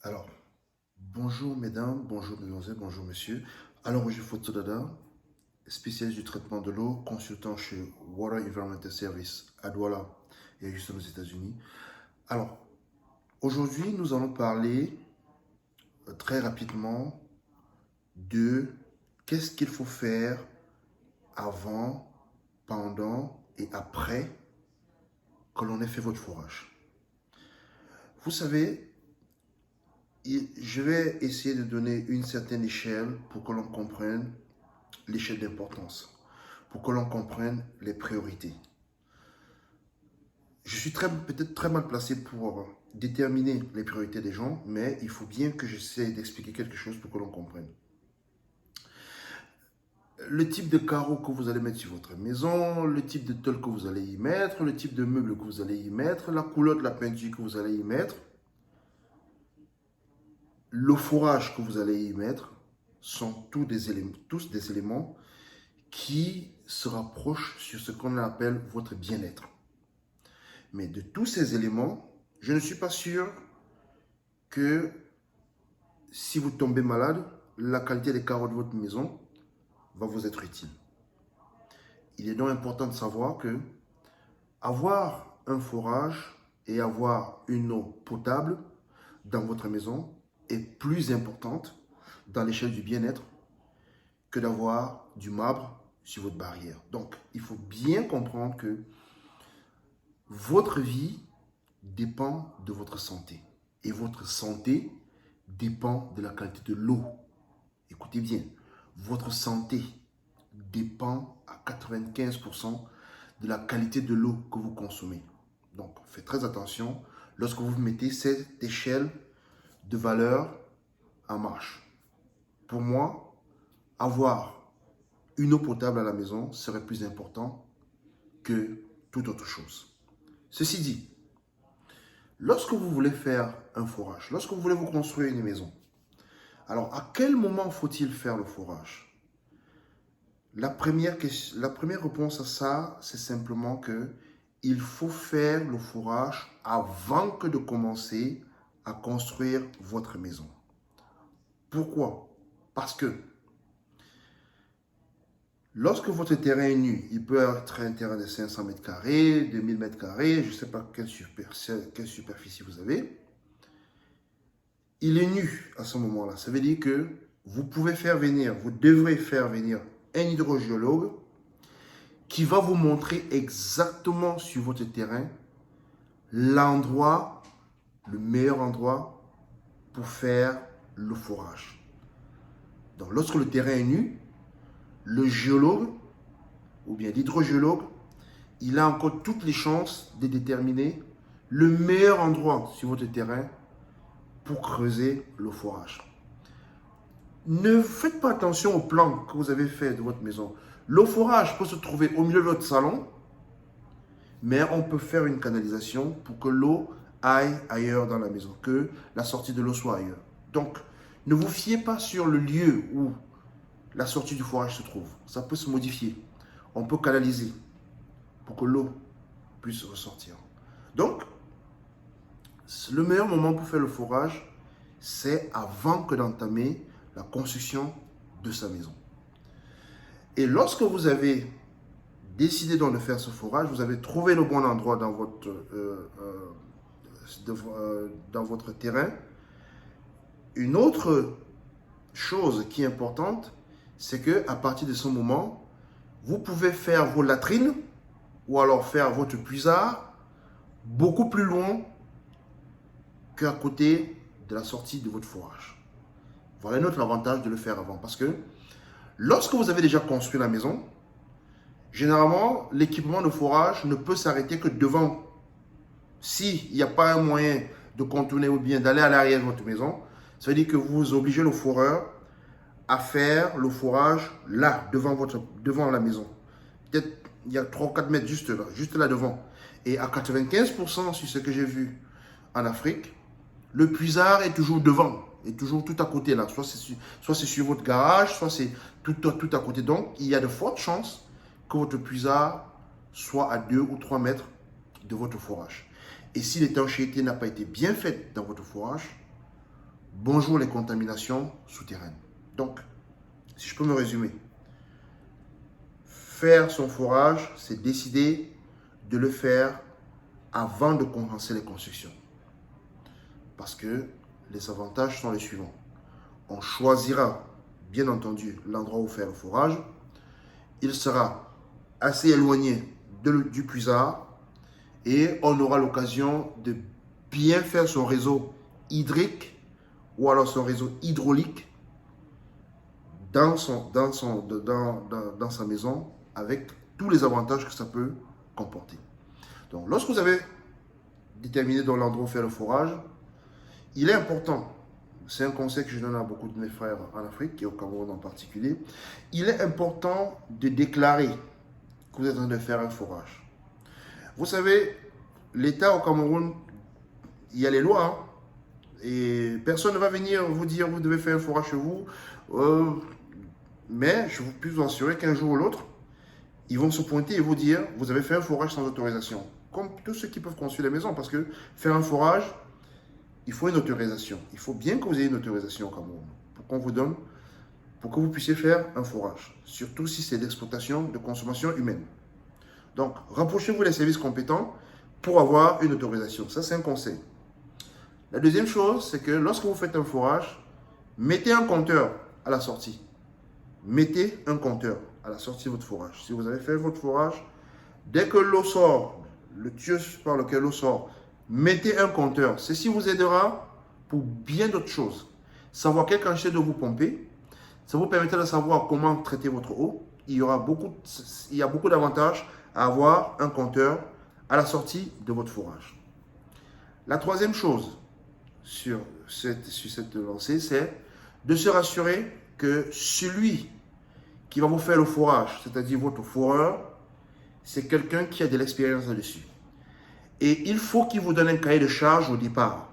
Alors, bonjour mesdames, bonjour mesdemoiselles, bonjour monsieur. Alors, je suis Fotodada, spécialiste du traitement de l'eau, consultant chez Water Environmental Service à Douala et à Houston aux États-Unis. Alors, aujourd'hui, nous allons parler très rapidement de qu'est-ce qu'il faut faire avant, pendant et après que l'on ait fait votre forage. Vous savez, je vais essayer de donner une certaine échelle pour que l'on comprenne l'échelle d'importance, pour que l'on comprenne les priorités. Je suis peut-être très mal placé pour déterminer les priorités des gens, mais il faut bien que j'essaie d'expliquer quelque chose pour que l'on comprenne. Le type de carreau que vous allez mettre sur votre maison, le type de tôle que vous allez y mettre, le type de meuble que vous allez y mettre, la couleur de la peinture que vous allez y mettre, le fourrage que vous allez y mettre, sont tous des éléments qui se rapprochent sur ce qu'on appelle votre bien-être. Mais de tous ces éléments, je ne suis pas sûr que si vous tombez malade, la qualité des carreaux de votre maison va vous être utile. Il est donc important de savoir que avoir un forage et avoir une eau potable dans votre maison est plus importante dans l'échelle du bien-être que d'avoir du marbre sur votre barrière. Donc, il faut bien comprendre que votre vie dépend de votre santé. Et votre santé dépend de la qualité de l'eau. Écoutez bien, votre santé dépend à 95% de la qualité de l'eau que vous consommez. Donc, faites très attention lorsque vous mettez cette échelle de valeur en marche. Pour moi, avoir une eau potable à la maison serait plus important que toute autre chose. Ceci dit, lorsque vous voulez faire un forage, lorsque vous voulez vous construire une maison, alors à quel moment faut-il faire le forage? La première réponse à ça, c'est simplement que il faut faire le forage avant que de commencer à construire votre maison. Pourquoi? Parce que lorsque votre terrain est nu, il peut être un terrain de 500 mètres carrés, 2000 mètres carrés, je ne sais pas quelle superficie vous avez. Il est nu à ce moment-là. Ça veut dire que vous devrez faire venir un hydrogéologue qui va vous montrer exactement sur votre terrain l'endroit, le meilleur endroit pour faire le forage. Donc, lorsque le terrain est nu, le géologue ou bien l'hydrogéologue, il a encore toutes les chances de déterminer le meilleur endroit sur votre terrain pour creuser le forage. Ne faites pas attention au plan que vous avez fait de votre maison. Le forage peut se trouver au milieu de votre salon, mais on peut faire une canalisation pour que l'eau aille ailleurs dans la maison, que la sortie de l'eau soit ailleurs. Donc, ne vous fiez pas sur le lieu où la sortie du forage se trouve. Ça peut se modifier. On peut canaliser pour que l'eau puisse ressortir. Donc, le meilleur moment pour faire le forage, c'est avant que d'entamer la construction de sa maison. Et lorsque vous avez décidé de faire ce forage, vous avez trouvé le bon endroit dans votre terrain. Une autre chose qui est importante, c'est qu'à partir de ce moment, vous pouvez faire vos latrines ou alors faire votre puisard beaucoup plus loin qu'à côté de la sortie de votre forage. Voilà un autre avantage de le faire avant. Parce que lorsque vous avez déjà construit la maison, généralement, l'équipement de forage ne peut s'arrêter que devant. S'il n'y a pas un moyen de contourner ou bien d'aller à l'arrière de votre maison, ça veut dire que vous obligez le foreur à faire le forage là, devant la maison. Peut-être il y a 3 ou 4 mètres juste là devant. Et à 95% sur ce que j'ai vu en Afrique, le puisard est toujours devant, est toujours tout à côté là. Soit c'est sur votre garage, soit c'est tout à côté. Donc, il y a de fortes chances que votre puisard soit à 2 ou 3 mètres de votre forage. Et si l'étanchéité n'a pas été bien faite dans votre forage, bonjour les contaminations souterraines. Donc, si je peux me résumer, faire son forage, c'est décider de le faire avant de commencer les constructions. Parce que les avantages sont les suivants. On choisira, bien entendu, l'endroit où faire le forage. Il sera assez éloigné du puisard et on aura l'occasion de bien faire son réseau hydrique ou alors son réseau hydraulique dans sa maison avec tous les avantages que ça peut comporter. Donc, lorsque vous avez déterminé dans l'endroit où faire le forage, il est important, c'est un conseil que je donne à beaucoup de mes frères en Afrique et au Cameroun en particulier, il est important de déclarer que vous êtes en train de faire un forage. Vous savez, l'État au Cameroun, il y a les lois, hein, et personne ne va venir vous dire vous devez faire un forage chez vous, mais je peux vous assurer qu'un jour ou l'autre, ils vont se pointer et vous dire vous avez fait un forage sans autorisation. Comme tous ceux qui peuvent construire des maisons, parce que faire un forage, il faut une autorisation. Il faut bien que vous ayez une autorisation au Cameroun pour qu'on vous donne, pour que vous puissiez faire un forage. Surtout si c'est d'exploitation, de consommation humaine. Donc, rapprochez-vous des services compétents pour avoir une autorisation. Ça, c'est un conseil. La deuxième chose, c'est que lorsque vous faites un forage, mettez un compteur à la sortie. Mettez un compteur à la sortie de votre forage. Si vous avez fait votre forage, dès que l'eau sort, le tuyau par lequel l'eau sort, mettez un compteur. Ceci vous aidera pour bien d'autres choses. Savoir quelle quantité d'eau vous pompez, ça vous permettra de savoir comment traiter votre eau. Il y a beaucoup d'avantages à avoir un compteur à la sortie de votre forage. La troisième chose sur cette lancée, c'est de se rassurer que celui qui va vous faire le forage, c'est-à-dire votre foreur, c'est quelqu'un qui a de l'expérience là-dessus. Et il faut qu'il vous donne un cahier de charge au départ.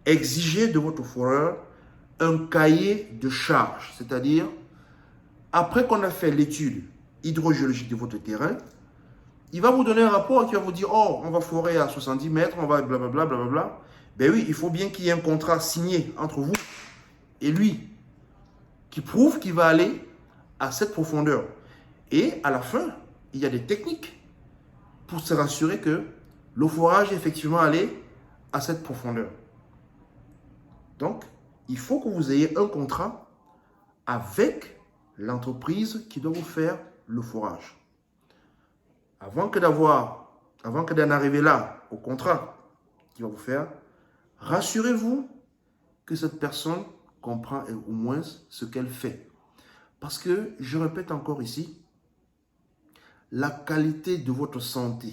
Exigez de votre foreur un cahier de charge, c'est-à-dire, après qu'on a fait l'étude hydrogéologique de votre terrain, il va vous donner un rapport qui va vous dire, oh, on va forer à 70 mètres, on va blablabla, blablabla. Ben oui, il faut bien qu'il y ait un contrat signé entre vous et lui, qui prouve qu'il va aller à cette profondeur. Et à la fin, il y a des techniques pour se rassurer que le forage est effectivement allé à cette profondeur. Donc, il faut que vous ayez un contrat avec l'entreprise qui doit vous faire le forage. Avant que d'en arriver là, au contrat qui va vous faire, rassurez-vous que cette personne comprend au moins ce qu'elle fait. Parce que, je répète encore ici, la qualité de votre santé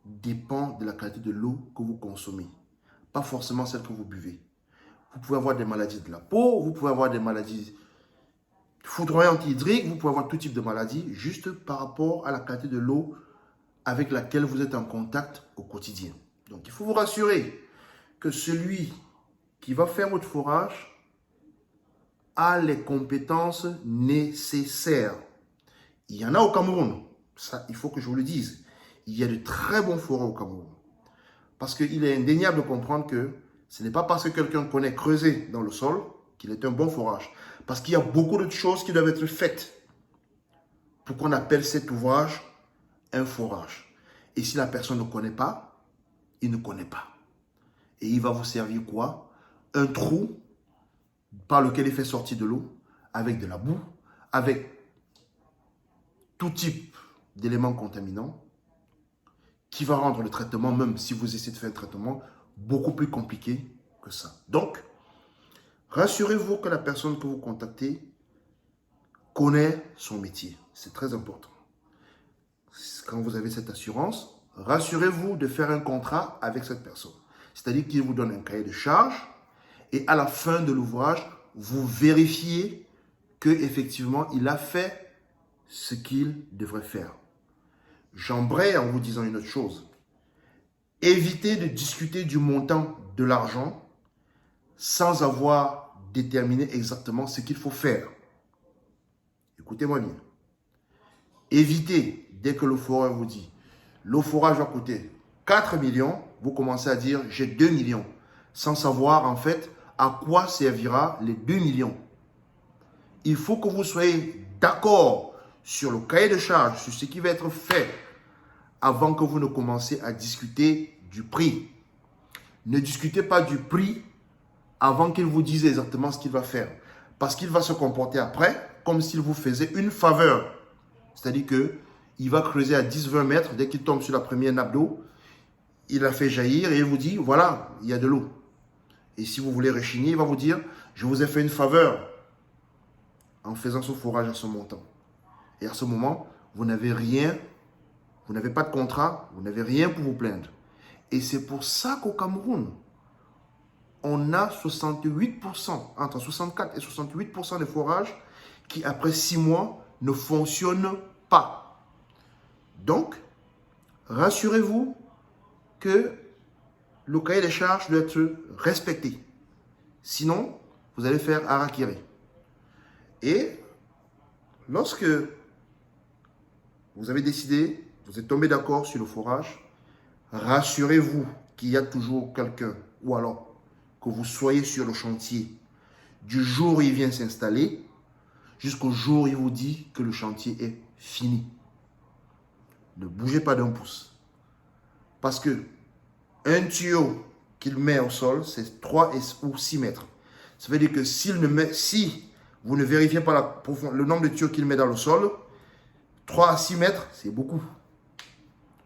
dépend de la qualité de l'eau que vous consommez, pas forcément celle que vous buvez. Vous pouvez avoir des maladies de la peau, vous pouvez avoir des maladies foudroyantes hydriques, vous pouvez avoir tout type de maladies juste par rapport à la qualité de l'eau avec laquelle vous êtes en contact au quotidien. Donc, il faut vous rassurer que celui qui va faire votre forage a les compétences nécessaires. Il y en a au Cameroun, ça, il faut que je vous le dise. Il y a de très bons foreurs au Cameroun. Parce qu'il est indéniable de comprendre que ce n'est pas parce que quelqu'un connaît creuser dans le sol qu'il est un bon forage. Parce qu'il y a beaucoup de choses qui doivent être faites pour qu'on appelle cet ouvrage un forage. Et si la personne ne connaît pas, il ne connaît pas. Et il va vous servir quoi? Un trou par lequel il fait sortir de l'eau, avec de la boue, avec tout type d'éléments contaminants, qui va rendre le traitement, même si vous essayez de faire un traitement, beaucoup plus compliqué que ça. Donc, rassurez-vous que la personne que vous contactez connaît son métier. C'est très important. Quand vous avez cette assurance, rassurez-vous de faire un contrat avec cette personne. C'est-à-dire qu'il vous donne un cahier de charge et à la fin de l'ouvrage, vous vérifiez qu'effectivement, il a fait ce qu'il devrait faire. J'embraye en vous disant une autre chose. Évitez de discuter du montant de l'argent sans avoir déterminé exactement ce qu'il faut faire. Écoutez-moi bien. Évitez, dès que le foreur vous dit, le forage va coûter 4 millions, vous commencez à dire, j'ai 2 millions. sans savoir en fait à quoi servira les 2 millions. Il faut que vous soyez d'accord sur le cahier de charge, sur ce qui va être fait avant que vous ne commenciez à discuter du prix. Ne discutez pas du prix avant qu'il vous dise exactement ce qu'il va faire. Parce qu'il va se comporter après comme s'il vous faisait une faveur. C'est-à-dire qu'il va creuser à 10-20 mètres. Dès qu'il tombe sur la première nappe d'eau, il la fait jaillir et il vous dit, voilà, il y a de l'eau. Et si vous voulez rechigner, il va vous dire, je vous ai fait une faveur en faisant ce forage à ce montant. Et à ce moment, vous n'avez rien, vous n'avez pas de contrat, vous n'avez rien pour vous plaindre. Et c'est pour ça qu'au Cameroun, on a 68%, entre 64 et 68% des forages qui, après 6 mois, ne fonctionnent pas. Donc, rassurez-vous que le cahier des charges doit être respecté. Sinon, vous allez faire harakiri. Et lorsque vous avez décidé, vous êtes tombé d'accord sur le forage, rassurez-vous qu'il y a toujours quelqu'un, ou alors que vous soyez sur le chantier du jour où il vient s'installer jusqu'au jour où il vous dit que le chantier est fini. Ne bougez pas d'un pouce. Parce que un tuyau qu'il met au sol, c'est 3 ou 6 mètres. Ça veut dire que si vous ne vérifiez pas le nombre de tuyaux qu'il met dans le sol, 3 à 6 mètres, c'est beaucoup.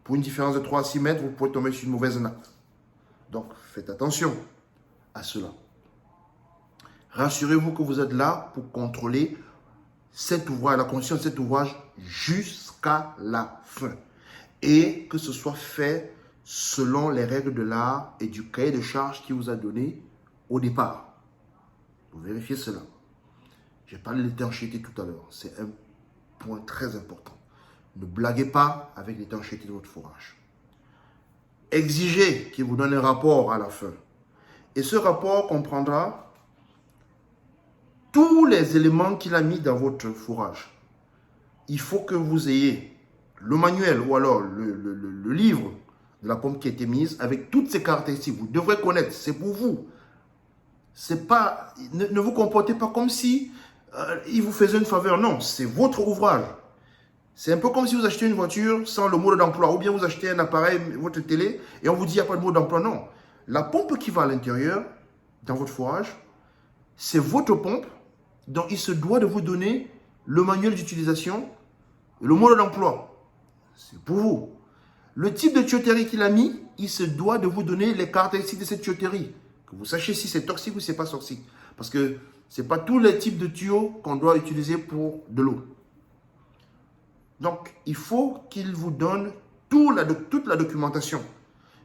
Pour une différence de 3 à 6 mètres, vous pouvez tomber sur une mauvaise nappe. Donc, faites attention à cela. Rassurez-vous que vous êtes là pour contrôler cet ouvrage, la condition de cet ouvrage jusqu'à la fin. Et que ce soit fait selon les règles de l'art et du cahier de charges qu'il vous a donné au départ. Vous vérifiez cela. J'ai parlé de l'étanchéité tout à l'heure. C'est un point très important. Ne blaguez pas avec l'étanchéité de votre forage. Exigez qu'il vous donne un rapport à la fin. Et ce rapport comprendra tous les éléments qu'il a mis dans votre forage. Il faut que vous ayez le manuel ou alors le livre de la pompe qui a été mise avec toutes ces caractéristiques. Vous devrez connaître, c'est pour vous. C'est pas, ne vous comportez pas comme si il vous faisait une faveur. Non, c'est votre ouvrage. C'est un peu comme si vous achetez une voiture sans le mode d'emploi ou bien vous achetez un appareil, votre télé, et on vous dit qu'il n'y a pas de mode d'emploi. Non. La pompe qui va à l'intérieur, dans votre forage, c'est votre pompe, donc il se doit de vous donner le manuel d'utilisation, le mode d'emploi. C'est pour vous. Le type de tuyauterie qu'il a mis, il se doit de vous donner les caractéristiques de cette tuyauterie. Que vous sachiez si c'est toxique ou si ce n'est pas toxique. Parce que ce n'est pas tous les types de tuyaux qu'on doit utiliser pour de l'eau. Donc, il faut qu'il vous donne toute la documentation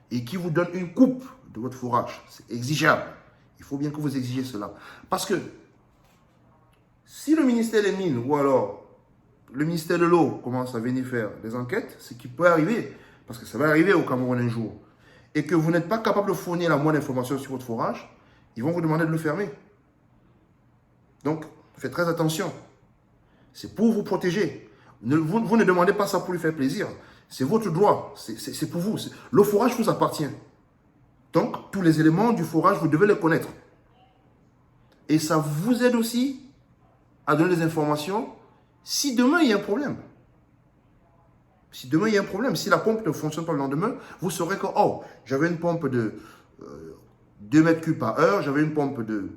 et qu'il vous donne une coupe de votre fourrage. C'est exigeable. Il faut bien que vous exigiez cela. Parce que si le ministère des Mines ou alors le ministère de l'Eau commence à venir faire des enquêtes, ce qui peut arriver, parce que ça va arriver au Cameroun un jour, et que vous n'êtes pas capable de fournir la moindre information sur votre forage, ils vont vous demander de le fermer. Donc, faites très attention. C'est pour vous protéger. Vous ne demandez pas ça pour lui faire plaisir. C'est votre droit. C'est pour vous. Le forage vous appartient. Donc, tous les éléments du forage, vous devez les connaître. Et ça vous aide aussi à donner des informations si demain il y a un problème. Si demain il y a un problème, si la pompe ne fonctionne pas le lendemain, vous saurez que, oh, j'avais une pompe de 2 mètres cubes par heure, j'avais une pompe de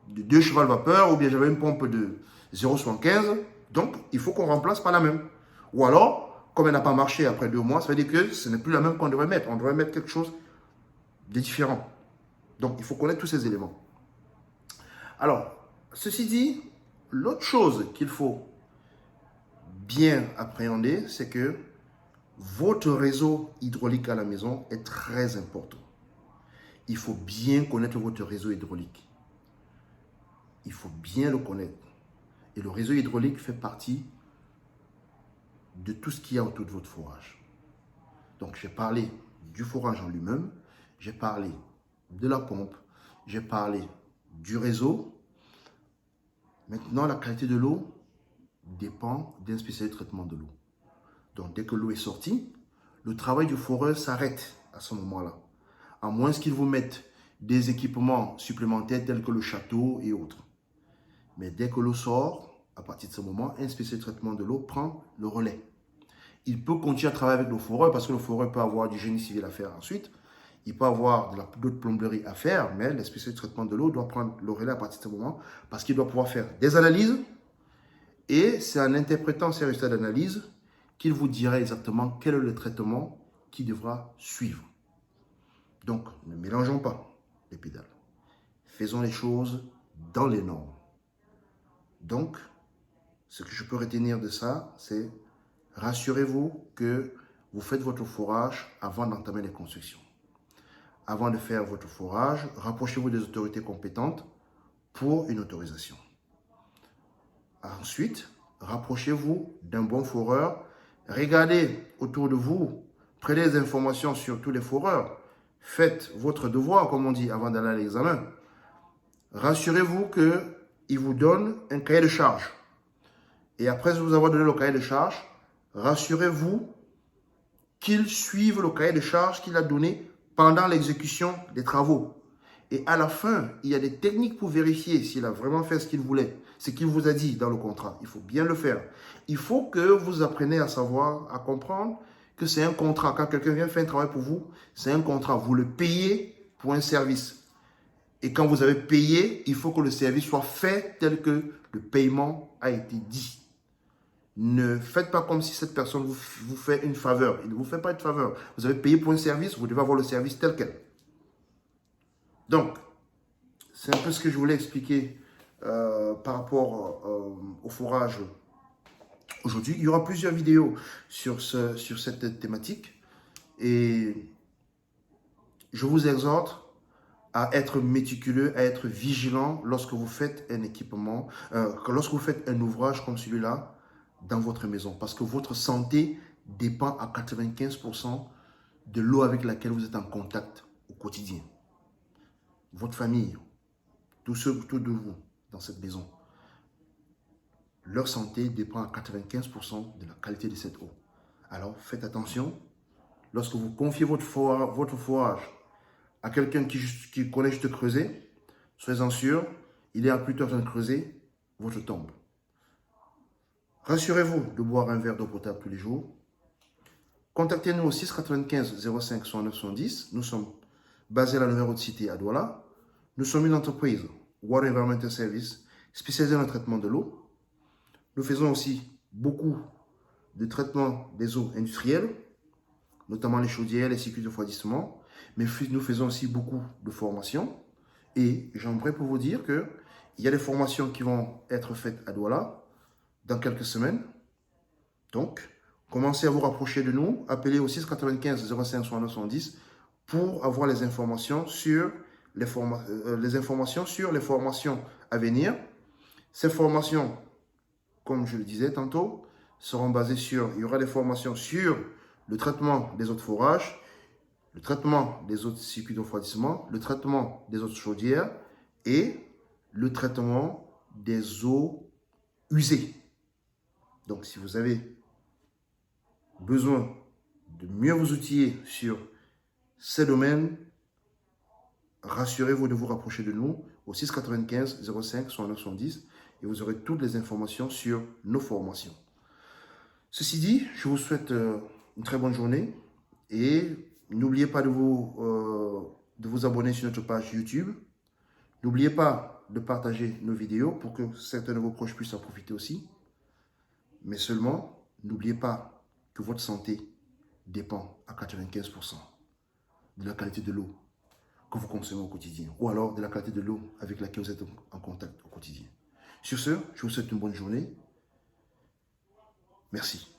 2 chevaux vapeur, ou bien j'avais une pompe de 0,75. Donc, il faut qu'on remplace par la même. Ou alors, comme elle n'a pas marché après 2 mois, ça veut dire que ce n'est plus la même qu'on devrait mettre. On devrait mettre quelque chose de différent. Donc, il faut connaître tous ces éléments. Alors, ceci dit, l'autre chose qu'il faut bien appréhender, c'est que votre réseau hydraulique à la maison est très important. Il faut bien connaître votre réseau hydraulique. Il faut bien le connaître. Et le réseau hydraulique fait partie de tout ce qu'il y a autour de votre forage. Donc, j'ai parlé du forage en lui-même, j'ai parlé de la pompe, j'ai parlé du réseau. Maintenant, la qualité de l'eau dépend d'un spécialiste de traitement de l'eau. Donc, dès que l'eau est sortie, le travail du foreur s'arrête à ce moment-là. à moins qu'ils vous mettent des équipements supplémentaires tels que le château et autres. Mais dès que l'eau sort, à partir de ce moment, un spécialiste de traitement de l'eau prend le relais. Il peut continuer à travailler avec le foreur parce que le foreur peut avoir du génie civil à faire ensuite. Il peut avoir d'autres plomberies à faire, mais le spécialiste de traitement de l'eau doit prendre le relais à partir de ce moment parce qu'il doit pouvoir faire des analyses et c'est en interprétant ces résultats d'analyse qu'il vous dira exactement quel est le traitement qui devra suivre. Donc, ne mélangeons pas les pédales. Faisons les choses dans les normes. Donc, ce que je peux retenir de ça, c'est rassurez-vous que vous faites votre forage avant d'entamer les constructions. Avant de faire votre forage, rapprochez-vous des autorités compétentes pour une autorisation. Ensuite, rapprochez-vous d'un bon foreur. Regardez autour de vous, prenez des informations sur tous les foreurs. Faites votre devoir, comme on dit, avant d'aller à l'examen. Rassurez-vous qu'il vous donne un cahier de charge. Et après vous avoir donné le cahier de charge, rassurez-vous qu'il suive le cahier de charge qu'il a donné pendant l'exécution des travaux. Et à la fin, il y a des techniques pour vérifier s'il a vraiment fait ce qu'il voulait, ce qu'il vous a dit dans le contrat. Il faut bien le faire. Il faut que vous appreniez à savoir, à comprendre que c'est un contrat. Quand quelqu'un vient faire un travail pour vous, c'est un contrat. Vous le payez pour un service. Et quand vous avez payé, il faut que le service soit fait tel que le paiement a été dit. Ne faites pas comme si cette personne vous fait une faveur. Il ne vous fait pas une faveur. Vous avez payé pour un service, vous devez avoir le service tel quel. Donc, c'est un peu ce que je voulais expliquer par rapport au forage aujourd'hui. Il y aura plusieurs vidéos sur cette thématique. Et je vous exhorte à être méticuleux, à être vigilant lorsque vous faites un équipement, lorsque vous faites un ouvrage comme celui-là dans votre maison. Parce que votre santé dépend à 95% de l'eau avec laquelle vous êtes en contact au quotidien. Votre famille, tous de vous dans cette maison, leur santé dépend à 95% de la qualité de cette eau. Alors faites attention, lorsque vous confiez votre forage à quelqu'un qui connaît juste creuser, soyez-en sûr, il est plutôt en train de creuser votre tombe. Rassurez-vous de boire un verre d'eau potable tous les jours. Contactez-nous au 695 05 69 70. Nous sommes basés à la Nouvelle Haute Cité à Douala. Nous sommes une entreprise, Water Environmental Service, spécialisée dans le traitement de l'eau. Nous faisons aussi beaucoup de traitement des eaux industrielles, notamment les chaudières, les circuits de refroidissement. Mais nous faisons aussi beaucoup de formations. Et j'aimerais pour vous dire qu'il y a des formations qui vont être faites à Douala dans quelques semaines. Donc, commencez à vous rapprocher de nous. Appelez au 695 05 69 70 pour avoir les informations sur les formations à venir. Ces formations, comme je le disais tantôt, seront basées sur, il y aura des formations sur le traitement des eaux de forage, le traitement des eaux de circuits de refroidissement, le traitement des eaux de chaudière et le traitement des eaux usées. Donc, si vous avez besoin de mieux vous outiller sur ces domaines, rassurez-vous de vous rapprocher de nous au 695 05 69 70 et vous aurez toutes les informations sur nos formations. Ceci dit, je vous souhaite une très bonne journée et n'oubliez pas de vous abonner sur notre page YouTube. N'oubliez pas de partager nos vidéos pour que certains de vos proches puissent en profiter aussi. Mais seulement, n'oubliez pas que votre santé dépend à 95% de la qualité de l'eau que vous consommez au quotidien ou alors de la qualité de l'eau avec laquelle vous êtes en contact au quotidien. Sur ce, je vous souhaite une bonne journée. Merci.